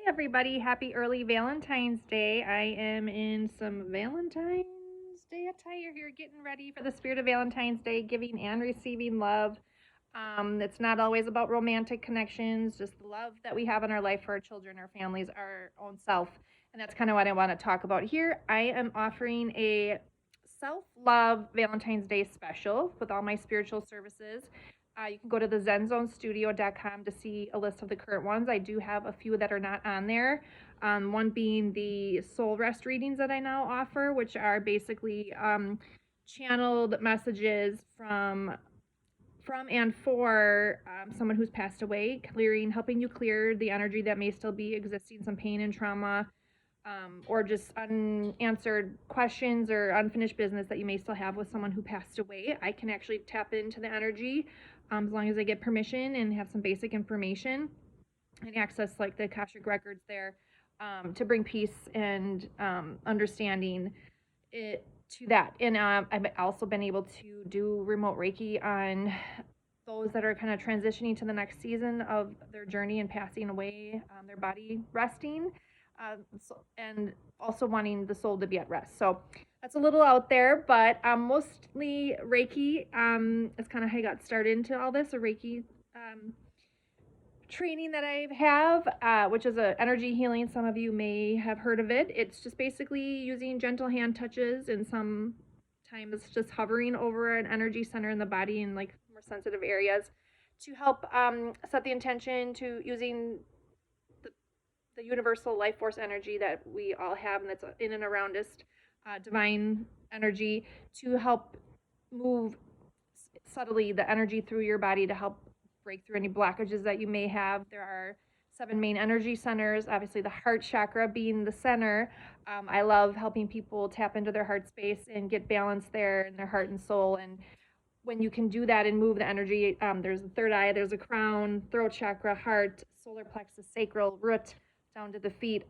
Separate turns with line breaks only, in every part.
everybody, happy early Valentine's Day. I am in some Valentine's Day attire here, getting ready for the spirit of Valentine's Day, giving and receiving love. It's not always about romantic connections, just the love that we have in our life for our children, our families, our own self. And that's kind of what I want to talk about here. I am offering a self love Valentine's Day special with all my spiritual services. You can go to the zenzonestudio.com to see a list of the current ones. I do have a few that are not on there. One being the soul rest readings that I now offer, which are basically channeled messages from and for someone who's passed away, helping you clear the energy that may still be existing, some pain and trauma, or just unanswered questions or unfinished business that you may still have with someone who passed away. I can actually tap into the energy as long as I get permission and have some basic information and access like the Akashic records there to bring peace and understanding it to that. And I've also been able to do remote Reiki on those that are kind of transitioning to the next season of their journey and passing away, their body resting, and also wanting the soul to be at rest. So that's a little out there, but mostly Reiki is kind of how I got started into all this. A Reiki training that I have, which is a energy healing. Some of you may have heard of it. It's just basically using gentle hand touches and sometimes just hovering over an energy center in the body in like more sensitive areas to help set the intention to using the universal life force energy that we all have and that's in and around us, divine energy, to help move subtly the energy through your body to help break through any blockages that you may have. There are 7 main energy centers, obviously the heart chakra being the center. I love helping people tap into their heart space and get balance there in their heart and soul. And when you can do that and move the energy, there's the third eye, there's a crown, throat chakra, heart, solar plexus, sacral, root, down to the feet.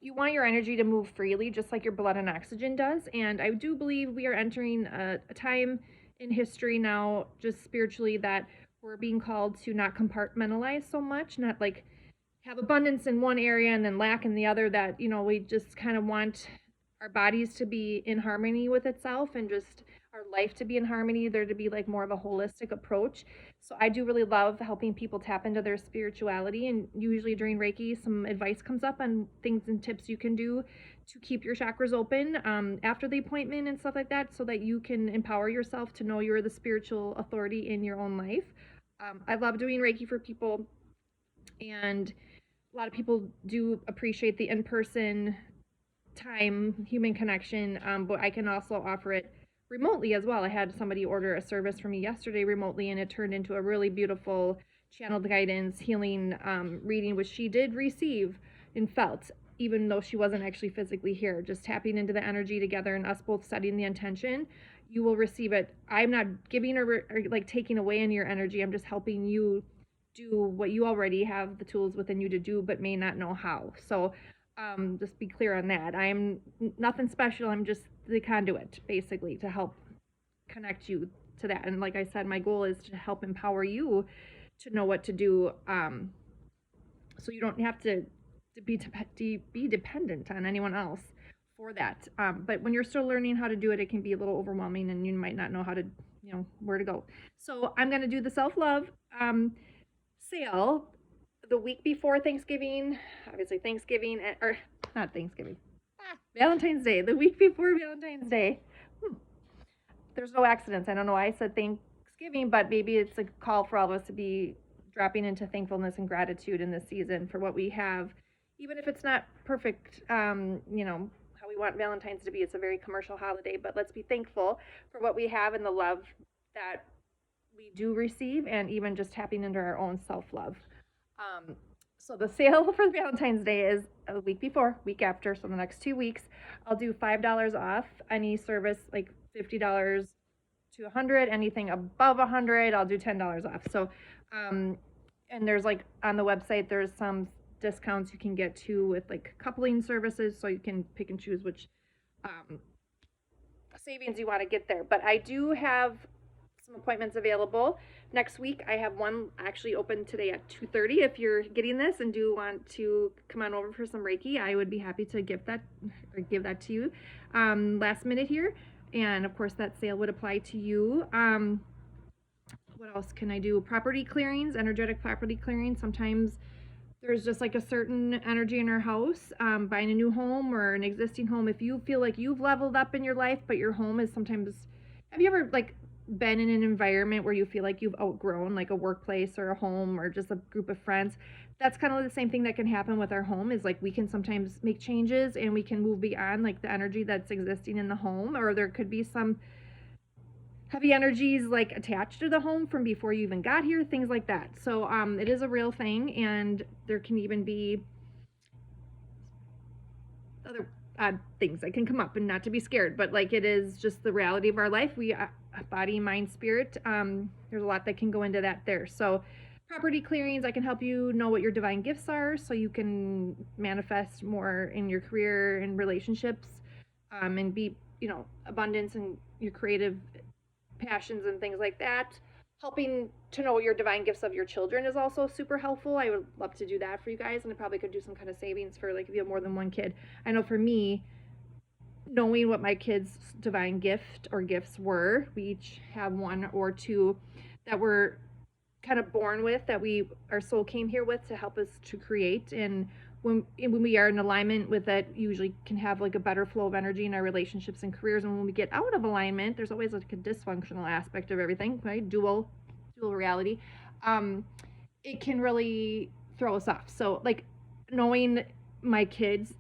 You want your energy to move freely, just like your blood and oxygen does. And I do believe we are entering a time in history now, just spiritually, that we're being called to not compartmentalize so much, not like have abundance in one area and then lack in the other, that, we just kind of want our bodies to be in harmony with itself and just our life to be in harmony, there to be like more of a holistic approach. So I do really love helping people tap into their spirituality, and usually during Reiki some advice comes up on things and tips you can do to keep your chakras open after the appointment and stuff like that, so that you can empower yourself to know you're the spiritual authority in your own life. I love doing Reiki for people, and a lot of people do appreciate the in-person time, human connection, but I can also offer it remotely as well. I had somebody order a service for me yesterday remotely, and it turned into a really beautiful channeled guidance healing reading, which she did receive and felt, even though she wasn't actually physically here. Just tapping into the energy together and us both setting the intention, you will receive it. I'm not giving or like taking away any of your energy. I'm just helping you do what you already have the tools within you to do, but may not know how. So just be clear on that. I'm nothing special. I'm just the conduit, basically, to help connect you to that. And like I said, my goal is to help empower you to know what to do, so you don't have to be dependent on anyone else for that. But when you're still learning how to do it, it can be a little overwhelming, and you might not know how to, where to go. So I'm going to do the self-love sale the week before Thanksgiving, obviously Thanksgiving, or not Thanksgiving, Valentine's Day, the week before Valentine's Day. There's no accidents. I don't know why I said Thanksgiving, but maybe it's a call for all of us to be dropping into thankfulness and gratitude in this season for what we have, even if it's not perfect, how we want Valentine's to be. It's a very commercial holiday, but let's be thankful for what we have and the love that we do receive, and even just tapping into our own self-love. So the sale for Valentine's Day is a week before, week after, so the next 2 weeks. I'll do $5 off any service, like $50 to $100. Anything above $100, I'll do $10 off. So, and there's like on the website, there's some discounts you can get too with like coupling services, so you can pick and choose which savings you want to get there. But I do have some appointments available. Next week, I have one actually open today at 2:30. If you're getting this and do want to come on over for some Reiki, I would be happy to give that to you last minute here. And of course, that sale would apply to you. What else can I do? Property clearings, energetic property clearings. Sometimes there's just like a certain energy in our house, buying a new home or an existing home. If you feel like you've leveled up in your life, but your home is sometimes, have you ever like been in an environment where you feel like you've outgrown like a workplace or a home or just a group of friends? That's kind of the same thing that can happen with our home, is like we can sometimes make changes and we can move beyond like the energy that's existing in the home, or there could be some heavy energies like attached to the home from before you even got here, things like that. So it is a real thing, and there can even be other odd things that can come up, and not to be scared, but like it is just the reality of our life. We body, mind, spirit. There's a lot that can go into that there. So property clearings, I can help you know what your divine gifts are so you can manifest more in your career and relationships, and be, abundance in your creative passions and things like that. Helping to know your divine gifts of your children is also super helpful. I would love to do that for you guys, and I probably could do some kind of savings for like if you have more than one kid. I know for me, knowing what my kids' divine gift or gifts were, we each have one or two that we're kind of born with, that our soul came here with to help us to create. And when we are in alignment with it, usually can have like a better flow of energy in our relationships and careers. And when we get out of alignment, there's always like a dysfunctional aspect of everything, right? Dual reality. It can really throw us off. So like knowing my kids'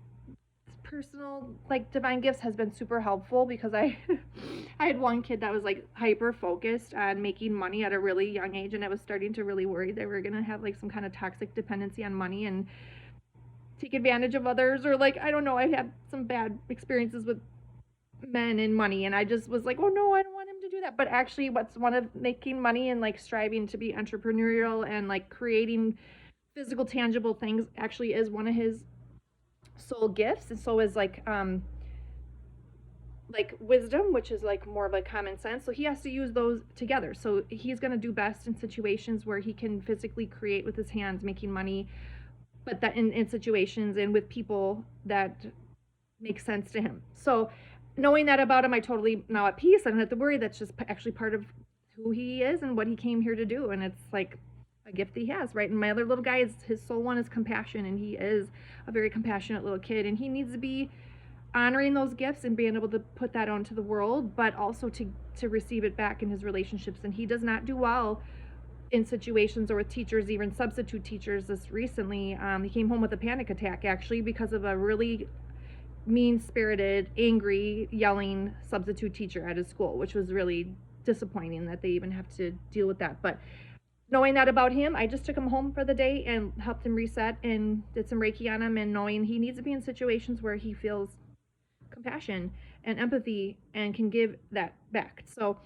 personal like divine gifts has been super helpful, because I I had one kid that was like hyper focused on making money at a really young age, and I was starting to really worry they were gonna have like some kind of toxic dependency on money and take advantage of others, or like I don't know, I had some bad experiences with men and money, and I just was like, oh no, I don't want him to do that. But actually what's one of making money and like striving to be entrepreneurial and like creating physical tangible things actually is one of his soul gifts. And so is like wisdom, which is like more of like common sense. So he has to use those together. So he's going to do best in situations where he can physically create with his hands, making money, but that in situations and with people that make sense to him. So knowing that about him, I totally now at peace. I don't have to worry. That's just actually part of who he is and what he came here to do. And it's like a gift he has, right? And my other little guy, his soul one is compassion, and he is a very compassionate little kid, and he needs to be honoring those gifts and being able to put that onto the world, but also to receive it back in his relationships. And he does not do well in situations or with teachers, even substitute teachers. This recently, he came home with a panic attack actually because of a really mean-spirited, angry, yelling substitute teacher at his school, which was really disappointing that they even have to deal with that. But knowing that about him, I just took him home for the day and helped him reset and did some Reiki on him, and knowing he needs to be in situations where he feels compassion and empathy and can give that back. So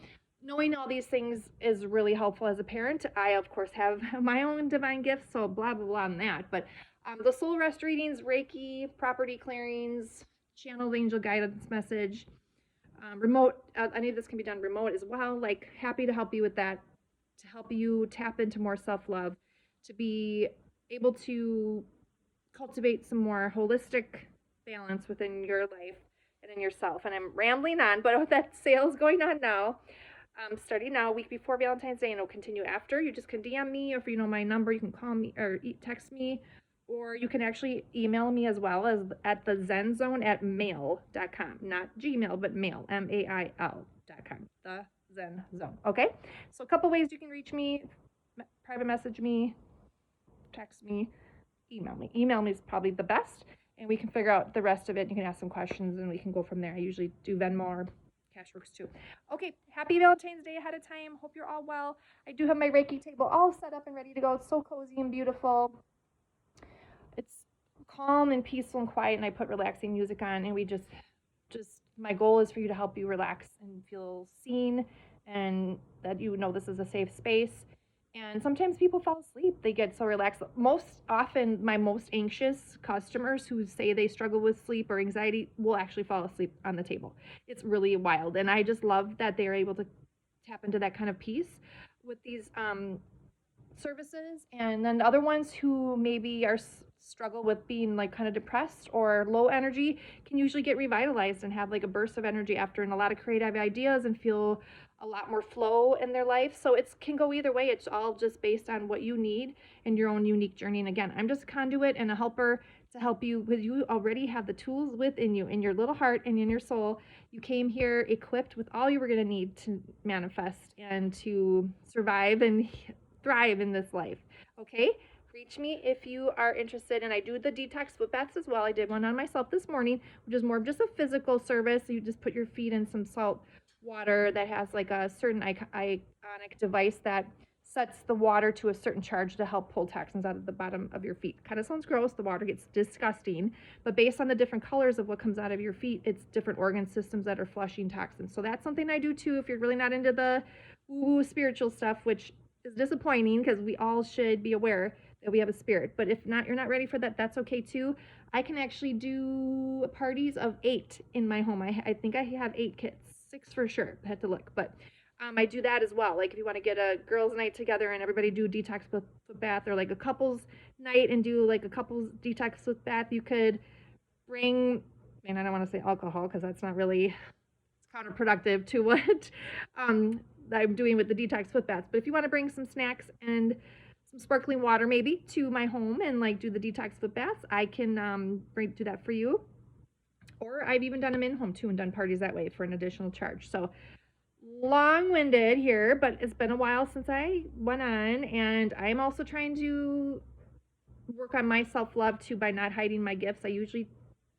knowing all these things is really helpful as a parent. I, of course, have my own divine gifts, so blah, blah, blah on that. But the soul rest readings, Reiki, property clearings, channeled angel guidance message, remote, any of this can be done remote as well. Like, happy to help you with that, to help you tap into more self-love, to be able to cultivate some more holistic balance within your life and in yourself. And I'm rambling on, but that sale is going on now. Starting now, a week before Valentine's Day, and it'll continue after. You just can DM me, or if you know my number, you can call me or text me, or you can actually email me as well as at the zenzone@mail.com. Not Gmail, but mail, mail.com. The Zen Zone. Okay? So a couple ways you can reach me: private message me, text me, email me. Email me is probably the best, and we can figure out the rest of it. You can ask some questions, and we can go from there. I usually do Venmo or Cash works too. Okay, happy Valentine's Day ahead of time. Hope you're all well. I do have my Reiki table all set up and ready to go. It's so cozy and beautiful. It's calm and peaceful and quiet, and I put relaxing music on, and we just my goal is for you to help you relax and feel seen, and that you know this is a safe space. And sometimes people fall asleep. They get so relaxed. Most often, my most anxious customers who say they struggle with sleep or anxiety will actually fall asleep on the table. It's really wild. And I just love that they're able to tap into that kind of peace with these services. And then the other ones who maybe are struggle with being like kind of depressed or low energy can usually get revitalized and have like a burst of energy after, and a lot of creative ideas, and feel a lot more flow in their life. So it can go either way. It's all just based on what you need and your own unique journey. And again, I'm just a conduit and a helper to help you with. You already have the tools within you, in your little heart and in your soul. You came here equipped with all you were going to need to manifest and to survive and thrive in this life. Okay? Reach me if you are interested. And I do the detox foot baths as well. I did one on myself this morning, which is more of just a physical service. You just put your feet in some salt water that has like a certain ionic device that sets the water to a certain charge to help pull toxins out of the bottom of your feet. Kind of sounds gross. The water gets disgusting, but based on the different colors of what comes out of your feet, it's different organ systems that are flushing toxins. So that's something I do too if you're really not into the woo spiritual stuff, which is disappointing because we all should be aware that we have a spirit. But if not, you're not ready for that, that's okay too. I can actually do parties of 8 in my home. I think I have 8 kits, 6 for sure. I had to look, but I do that as well. Like if you want to get a girls' night together and everybody do detox foot bath, or like a couples night and do like a couples detox foot bath, you could bring, and I don't want to say alcohol because that's not really, it's counterproductive to what I'm doing with the detox foot baths. But if you want to bring some snacks and some sparkling water maybe to my home and like do the detox foot baths, I can do that for you. Or I've even done them in home too and done parties that way for an additional charge. So long-winded here, but it's been a while since I went on, and I'm also trying to work on my self-love too by not hiding my gifts. I usually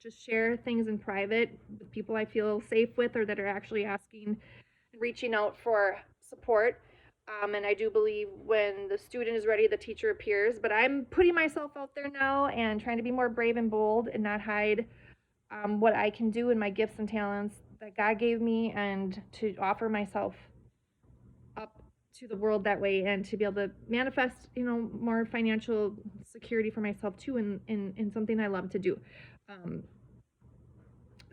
just share things in private with people I feel safe with, or that are actually asking, reaching out for support. And I do believe when the student is ready, the teacher appears. But I'm putting myself out there now and trying to be more brave and bold and not hide what I can do and my gifts and talents that God gave me, and to offer myself up to the world that way, and to be able to manifest, more financial security for myself too, in something I love to do.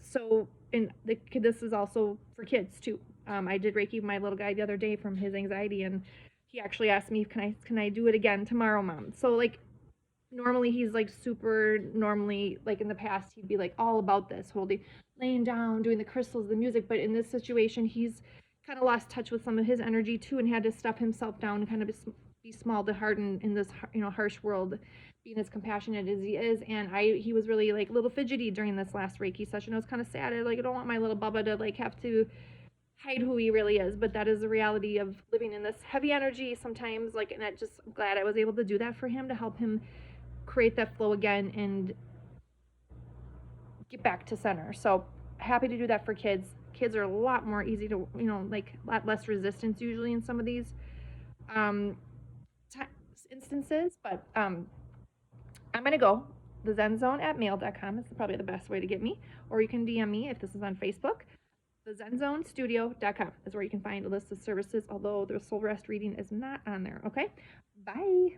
So, this is also for kids too. I did Reiki with my little guy the other day from his anxiety, and he actually asked me, can I do it again tomorrow, Mom? So like, normally he's like super normally, like in the past he'd be like all about this, holding, laying down, doing the crystals, the music. But in this situation, he's kind of lost touch with some of his energy too, and had to stuff himself down and kind of be small to harden in this harsh world, being as compassionate as he is. And he was really like a little fidgety during this last Reiki session. I was kind of sad. I don't want my little Bubba to like have to hide who he really is, but that is the reality of living in this heavy energy sometimes. Like, and I'm glad I was able to do that for him, to help him create that flow again and get back to center. So happy to do that for kids. Kids are a lot more easy to, like a lot less resistance usually in some of these instances. But I'm going to go. thezenzone@mail.com is probably the best way to get me. Or you can DM me if this is on Facebook. TheZenZoneStudio.com is where you can find a list of services, although the soul rest reading is not on there. Okay? Bye.